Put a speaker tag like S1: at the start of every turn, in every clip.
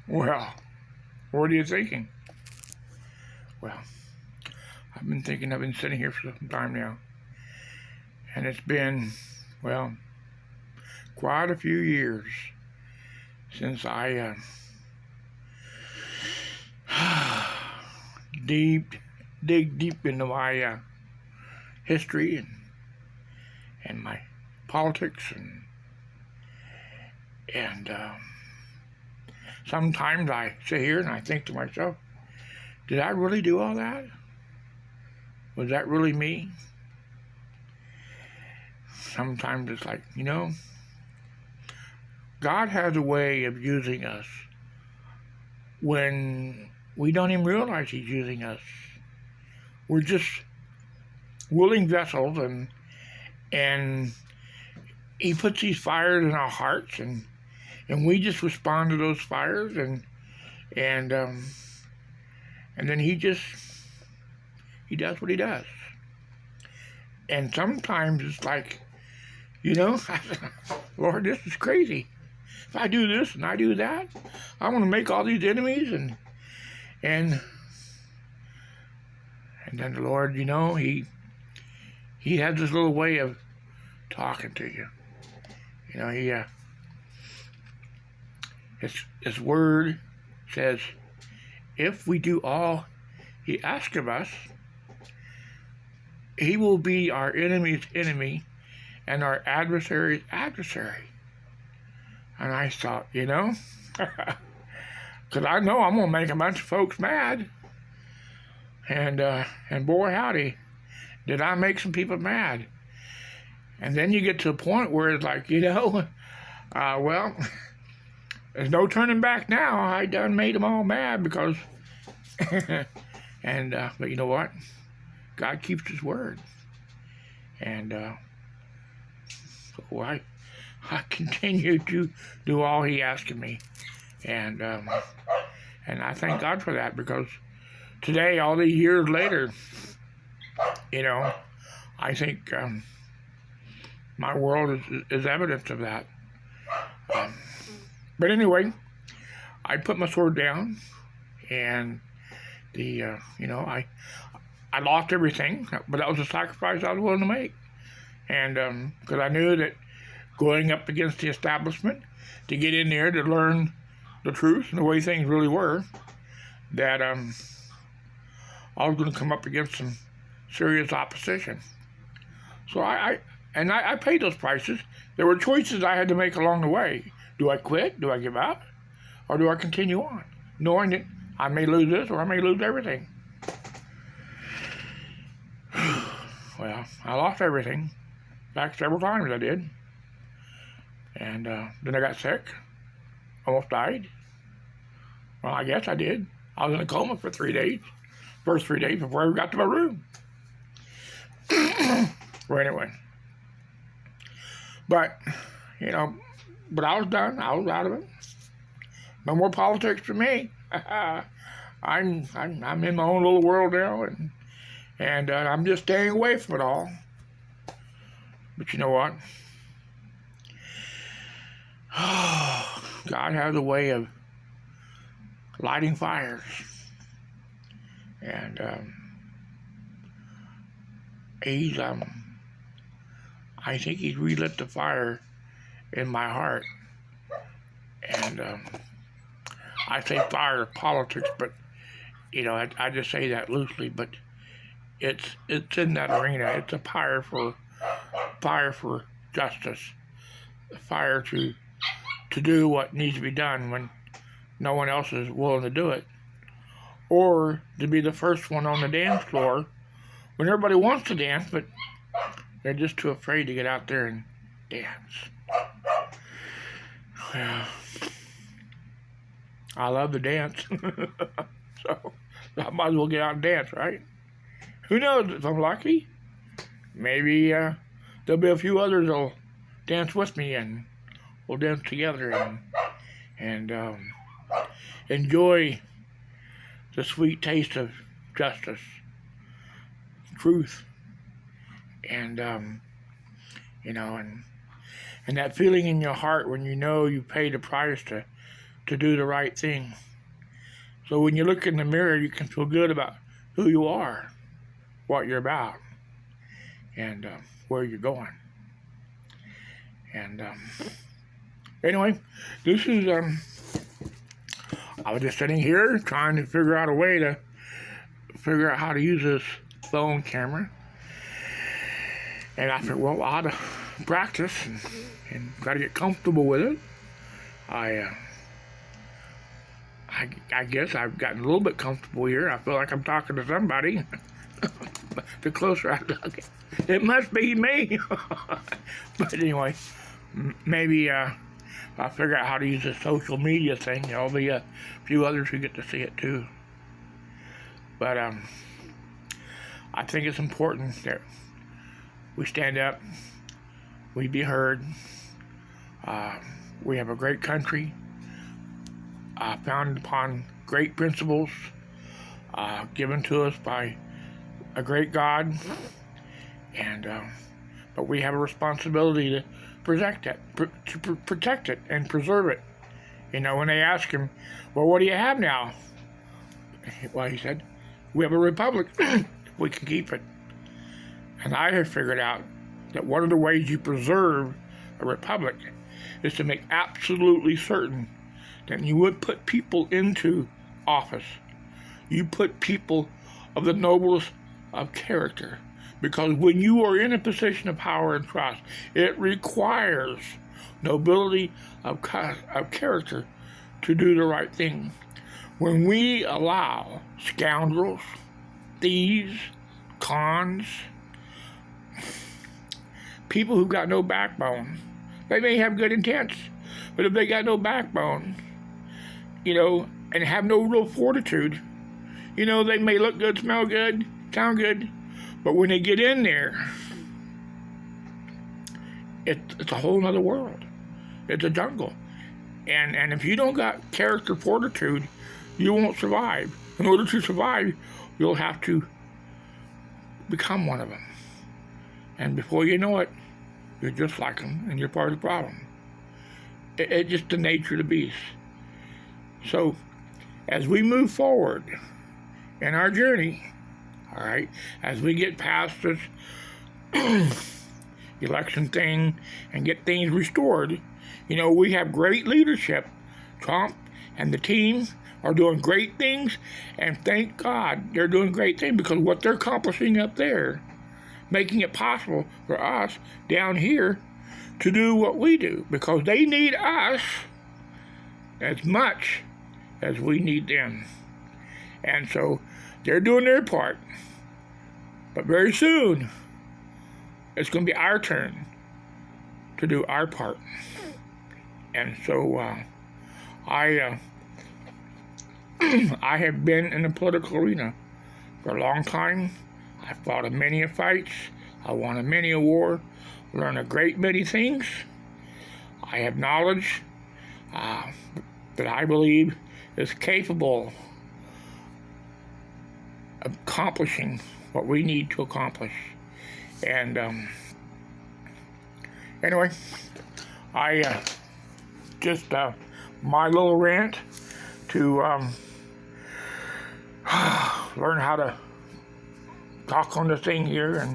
S1: Well, what are you thinking? Well, I've been sitting here for some time now. And it's been, well, quite a few years since I dig deep into my history and my politics and sometimes I sit here and I think to myself, did I really do all that? Was that really me? Sometimes it's like, God has a way of using us when we don't even realize He's using us. We're just willing vessels, and He puts these fires in our hearts, and we just respond to those fires, and then He does what He does. And sometimes it's like, Lord, this is crazy. If I do this and I do that, I want to make all these enemies, and then the Lord, He has this little way of talking to you. His word says, if we do all He asks of us, He will be our enemy's enemy and our adversary's adversary. And I thought, because I know I'm going to make a bunch of folks mad. And boy, howdy, did I make some people mad. And then you get to a point where it's like, well, there's no turning back now. I done made them all mad because, but you know what? God keeps His word. And so I continue to do all He asks of me. And I thank God for that, because today, all these years later, I think my world is evidence of that. But anyway, I put my sword down, and I lost everything, but that was a sacrifice I was willing to make. And because I knew that going up against the establishment, to get in there to learn the truth and the way things really were, that I was going to come up against some serious opposition. So I paid those prices. There were choices I had to make along the way. Do I quit? Do I give up? Or do I continue on, knowing that I may lose this or I may lose everything? Well, I lost everything. Back several times I did. And then I got sick. Almost died. Well, I guess I did. I was in a coma for 3 days. First 3 days before I ever got to my room. Well, anyway. But I was done. I was out of it. No more politics for me. I'm in my own little world now, and I'm just staying away from it all. But you know what? God has a way of lighting fires, and I think He's relit the fire in my heart. And I say fire of politics, but I just say that loosely, but it's in that arena. It's a fire for justice, a fire to do what needs to be done when no one else is willing to do it, or to be the first one on the dance floor when everybody wants to dance, but they're just too afraid to get out there and dance. Well, I love to dance, so I might as well get out and dance, right? Who knows, if I'm lucky, maybe there'll be a few others that'll dance with me, and we'll dance together and enjoy the sweet taste of justice, truth, and and that feeling in your heart when you know you paid a price to to do the right thing. So when you look in the mirror, you can feel good about who you are, what you're about, and where you're going. And anyway, this is, I was just sitting here trying to figure out a way to figure out how to use this phone camera. And I thought, well, I ought to practice and got to get comfortable with it. I guess I've gotten a little bit comfortable here. I feel like I'm talking to somebody. The closer I look, it must be me. But anyway, maybe I'll figure out how to use the social media thing. There'll be a few others who get to see it too. But I think it's important that we stand up, we be heard. We have a great country, founded upon great principles, given to us by a great God, and but we have a responsibility to protect it, protect it and preserve it. You know, when they ask him, well, what do you have now? Well, he said, we have a republic. We can keep it. And I have figured out that one of the ways you preserve a republic is to make absolutely certain that you would put people into office. You put people of the noblest of character. Because when you are in a position of power and trust, it requires nobility of character to do the right thing. When we allow scoundrels, thieves, cons, people who got no backbone, they may have good intents, but if they got no backbone, you know, and have no real fortitude, you know, they may look good, smell good, sound good, but when they get in there, it's a whole other world. It's a jungle. And if you don't got character fortitude, you won't survive. In order to survive, you'll have to become one of them. And before you know it, you're just like them, and you're part of the problem. It's just the nature of the beast. So, as we move forward in our journey, all right, as we get past this election thing and get things restored, you know, we have great leadership. Trump and the team are doing great things, and thank God they're doing great things, because what they're accomplishing up there, making it possible for us down here to do what we do, because they need us as much as we need them. And so they're doing their part. But very soon, it's going to be our turn to do our part. And so I have been in the political arena for a long time. I fought in many fights. I won in many a war. Learned a great many things. I have knowledge that I believe is capable of accomplishing what we need to accomplish. And anyway, I just my little rant to learn how to talk on the thing here,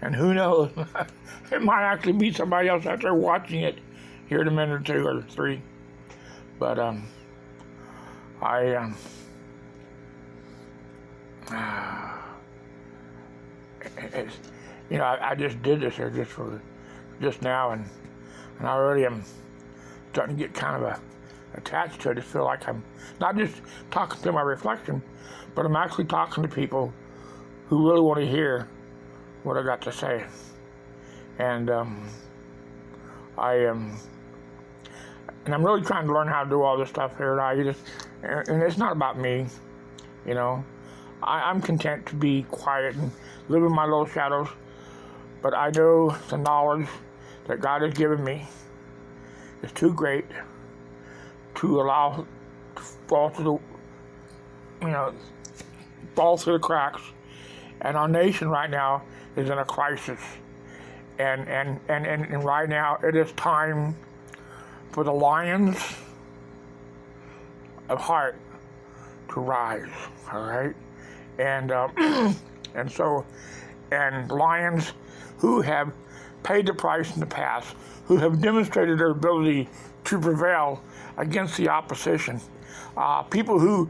S1: and who knows, it might actually be somebody else out there watching it here in a minute or two or three. But it's, you know, I just did this here just now, and I already am starting to get kind of attached to it. I just feel like I'm not just talking to my reflection, but I'm actually talking to people who really want to hear what I got to say. And I'm really trying to learn how to do all this stuff here. And it's not about me, you know. I'm content to be quiet and live in my little shadows, but I know the knowledge that God has given me is too great to allow to fall through the cracks. And our nation right now is in a crisis. And right now it is time for the lions of heart to rise, all right? And and so, and lions who have paid the price in the past, who have demonstrated their ability to prevail against the opposition, people who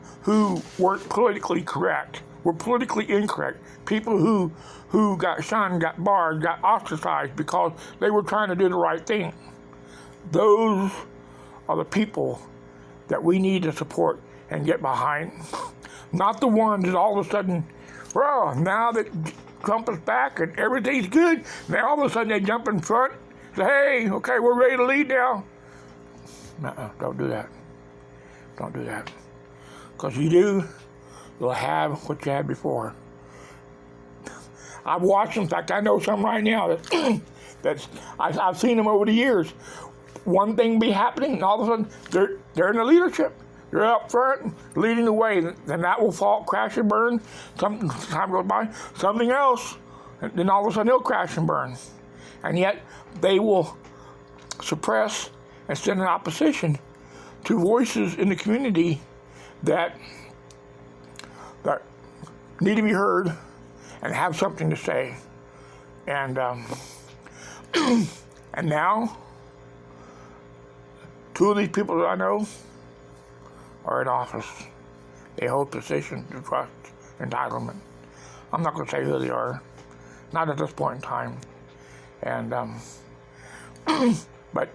S1: weren't politically correct, were politically incorrect, people who got shunned, got barred, got ostracized because they were trying to do the right thing. Those are the people that we need to support and get behind. Not the ones that all of a sudden, well, now that Trump is back and everything's good, now all of a sudden they jump in front, say, hey, okay, we're ready to lead now. No, don't do that. Don't do that. Because you do, you'll have what you had before. I've watched them. In fact, I know some right now that I've seen them over the years. One thing be happening, and all of a sudden they're in the leadership. They're up front, leading the way. Then that will fall, crash and burn. Some time goes by, something else, and then all of a sudden they'll crash and burn. And yet they will suppress and stand in opposition to voices in the community that need to be heard and have something to say. And and now, two of these people that I know are in office. They hold positions of trust, entitlement. I'm not going to say who they are, not at this point in time. And but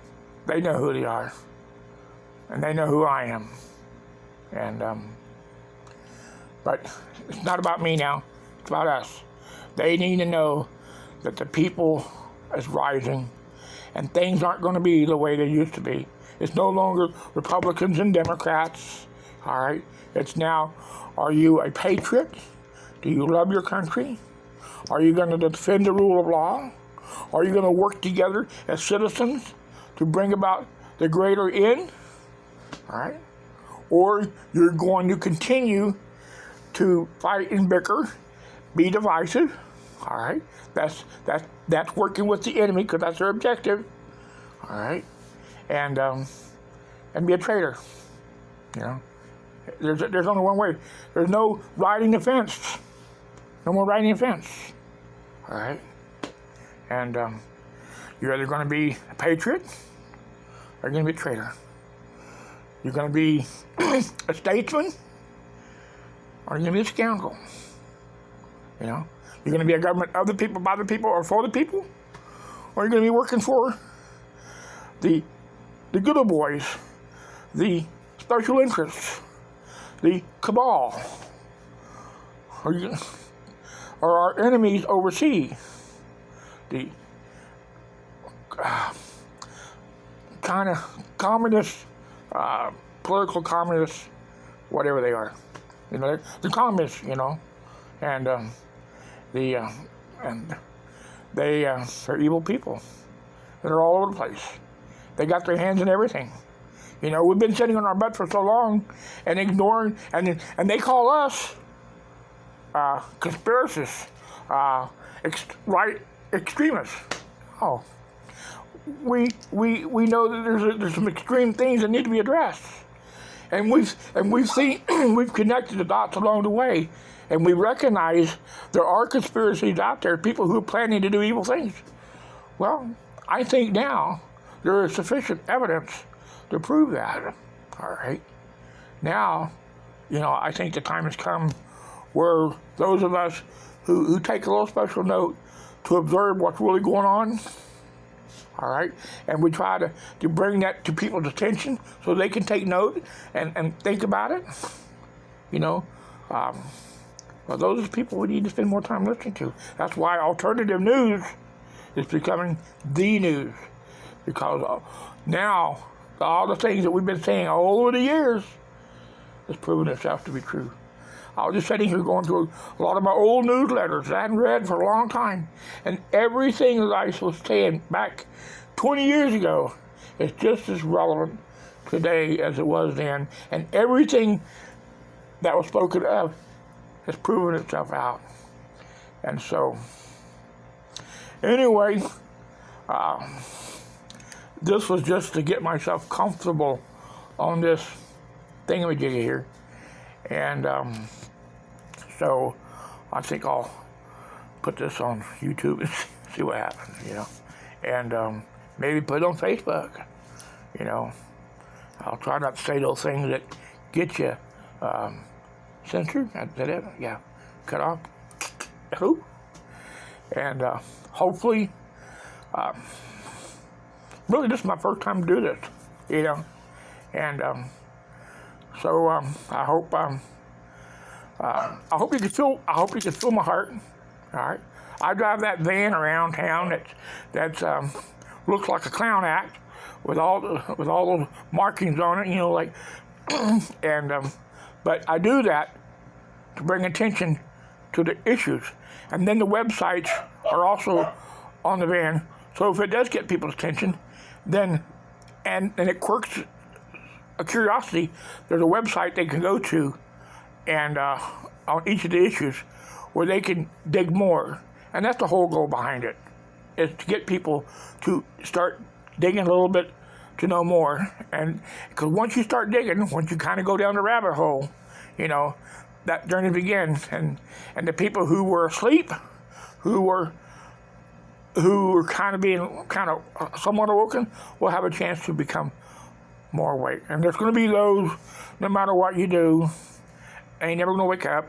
S1: they know who they are, and they know who I am. And but it's not about me now. It's about us. They need to know that the people is rising, and things aren't going to be the way they used to be. It's no longer Republicans and Democrats, all right? It's now, are you a patriot? Do you love your country? Are you going to defend the rule of law? Are you going to work together as citizens to bring about the greater end, all right? Or you're going to continue to fight and bicker, be divisive, all right? That's working with the enemy because that's their objective, all right? And be a traitor, you know. There's only one way. There's no riding the fence. No more riding the fence, all right? And you're either going to be a patriot or you're going to be a traitor. You're going to be a statesman or you're going to be a scoundrel, you know. You're going to be a government of the people, by the people, or for the people, or you're going to be working for the good old boys, the special interests, the cabal, or our enemies overseas, the kind of communist, political communists, whatever they are. You know, the communists, you know, and they're evil people. They're all over the place. They got their hands in everything. You know, we've been sitting on our butt for so long and ignoring, and they call us conspiracists, right extremists. Oh, we know that there's some extreme things that need to be addressed, and we've seen we've connected the dots along the way, and we recognize there are conspiracies out there, people who are planning to do evil things. Well, I think now there is sufficient evidence to prove that. All right. Now, you know, I think the time has come where those of us who take a little special note to observe what's really going on, all right, and we try to bring that to people's attention so they can take note and think about it, you know. Well, those are the people we need to spend more time listening to. That's why alternative news is becoming the news, because now all the things that we've been saying all over the years has proven itself to be true. I was just sitting here going through a lot of my old newsletters that I hadn't read for a long time, and everything that I was saying back 20 years ago is just as relevant today as it was then, and everything that was spoken of has proven itself out. And so, anyway, this was just to get myself comfortable on this thingamajiggy here. And so I think I'll put this on YouTube and see what happens, you know. And maybe put it on Facebook, you know. I'll try not to say those things that get you censored. Is that it? Yeah. Cut off. Who? And hopefully, really, this is my first time to do this, you know. And so I hope you can feel. I hope you can feel my heart. All right. I drive that van around town that's looks like a clown act with all those markings on it. You know, like and but I do that to bring attention to the issues, and then the websites are also on the van. So if it does get people's attention, then and it quirks a curiosity, there's a website they can go to, and on each of the issues, where they can dig more. And that's the whole goal behind it, is to get people to start digging a little bit to know more. And because once you start digging, once you kind of go down the rabbit hole, you know, that journey begins. And the people who were asleep, who were kind of somewhat awoken, will have a chance to become more awake. And there's going to be those, no matter what you do, ain't never going to wake up.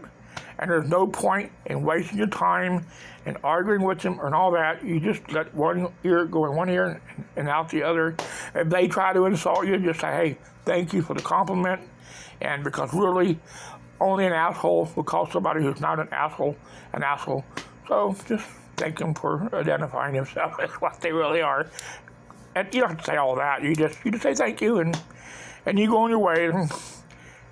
S1: And there's no point in wasting your time and arguing with them and all that. You just let one ear go in one ear and out the other. If they try to insult you, just say, hey, thank you for the compliment. And because really, only an asshole will call somebody who's not an asshole an asshole. So just thank them for identifying themselves as what they really are. And you don't have to say all that. You just say thank you, and you go on your way.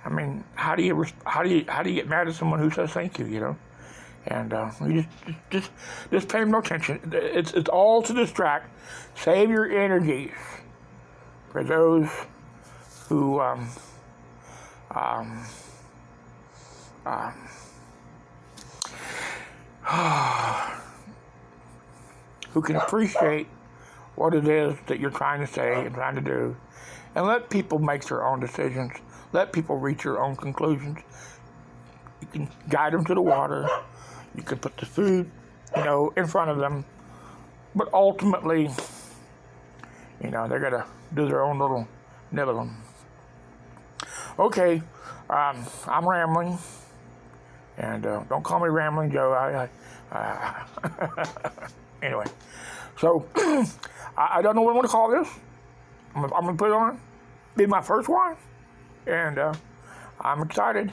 S1: I mean, how do you get mad at someone who says thank you? You know, and you just pay them no attention. It's all to distract. Save your energies for those who who can appreciate what it is that you're trying to say and trying to do, and let people make their own decisions. Let people reach their own conclusions. You can guide them to the water. You can put the food, you know, in front of them. But ultimately, you know, they're going to do their own little nibbling. Okay, I'm rambling. And don't call me Rambling Joe. Anyway, so I don't know what I'm going to call this. I'm going to put it on. Be my first one. And I'm excited,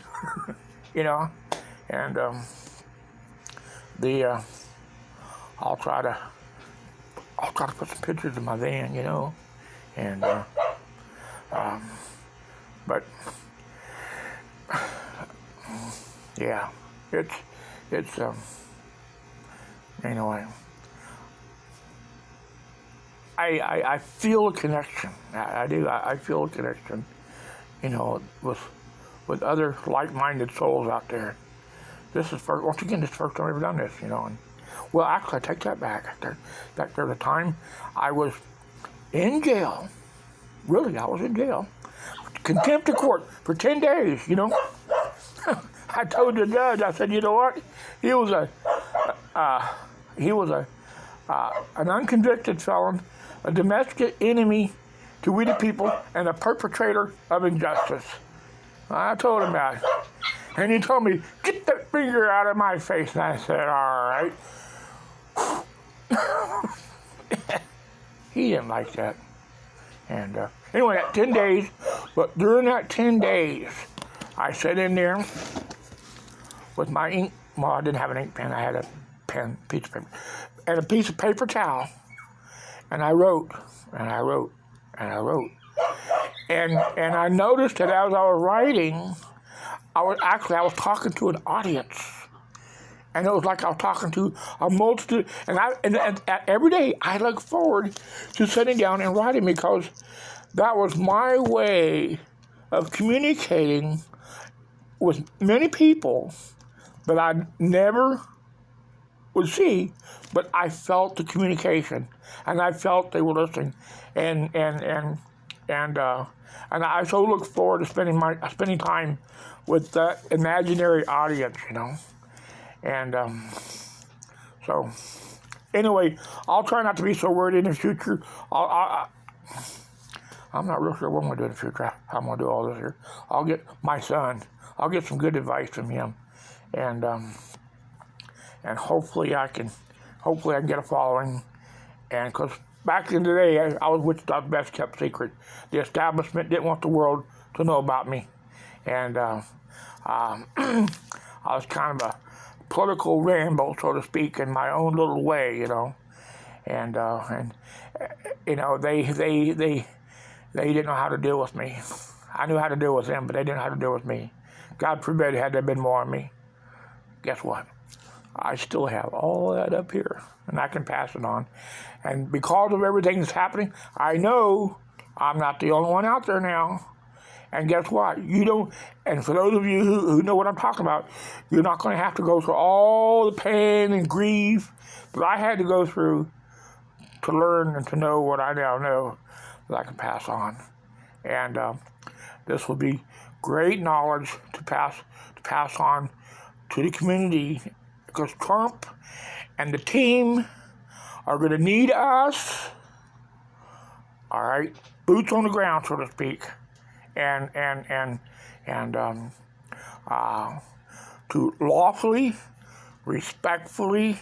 S1: you know, and I'll try to put some pictures of my van, you know, and but yeah, it's anyway. I feel a connection. I do. I feel a connection. You know, with other like-minded souls out there. This is once again, this is the first time I've ever done this, you know. And, well, actually, I take that back. There's a time I was in jail. Really, I was in jail. Contempt of court for 10 days, you know. I told the judge, I said, you know what? He was an unconvicted felon, a domestic enemy to we the people, and a perpetrator of injustice. I told him that. And he told me, get that finger out of my face. And I said, all right. He didn't like that. And anyway, that 10 days, but during that 10 days, I sat in there with my ink. Well, I didn't have an ink pen. I had a pen, piece of paper, and a piece of paper towel. And I wrote, and I wrote, and I wrote. And I noticed that as I was writing, I was talking to an audience. And it was like I was talking to a multitude. And every day I look forward to sitting down and writing, because that was my way of communicating with many people that I never would see, but I felt the communication, and I felt they were listening, and and I so look forward to spending time with that imaginary audience, and so anyway, I'll try not to be so worried in the future. I'm not real sure what I'm going to do in the future. How I'm going to do all this here. I'll get my son. I'll get some good advice from him, and hopefully I can get a following. And because back in the day, I was Wichita's best kept secret. The establishment didn't want the world to know about me, and I was kind of a political Rambo, so to speak, in my own little way, and they didn't know how to deal with me. I knew how to deal with them, but they didn't know how to deal with me. God forbid, had there been more of me. Guess what? I still have all that up here, and I can pass it on. And because of everything that's happening, I know I'm not the only one out there now. And guess what? You don't, and for those of you who know what I'm talking about, you're not going to have to go through all the pain and grief that I had to go through to learn and to know what I now know that I can pass on. And this will be great knowledge to pass on to the community, because Trump and the team are going to need us, all right, boots on the ground, so to speak, and to lawfully, respectfully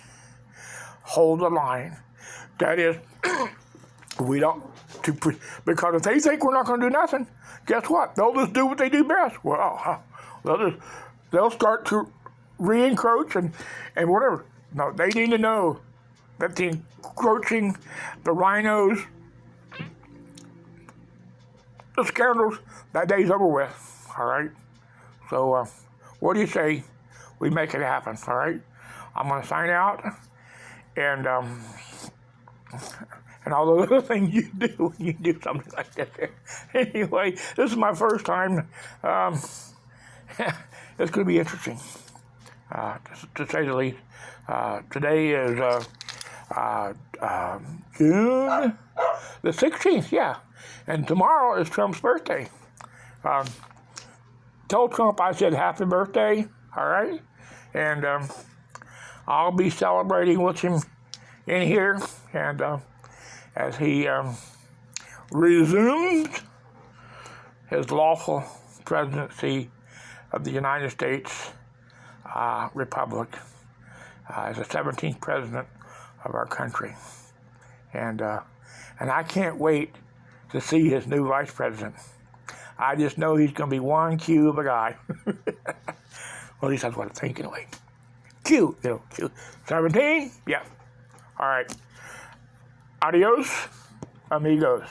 S1: hold the line. That is, we don't, because if they think we're not going to do nothing, guess what? They'll just do what they do best. Well, they'll start to re-encroach and whatever. No, they need to know that the encroaching, the rhinos, the scoundrels, that day's over with, all right? So what do you say we make it happen, all right? I'm going to sign out, and all the other things you do when you do something like that. Anyway, this is my first time. It's going to be interesting, to say the least. Today is June the 16th, yeah. And tomorrow is Trump's birthday. Told Trump I said happy birthday, all right? And I'll be celebrating with him in here, and as he resumes his lawful presidency of the United States Republic as the 17th president of our country. And I can't wait to see his new vice president. I just know he's going to be one cute of a guy. Well, at least that's what I think anyway. Cute. 17? Yeah. All right. Adios, amigos.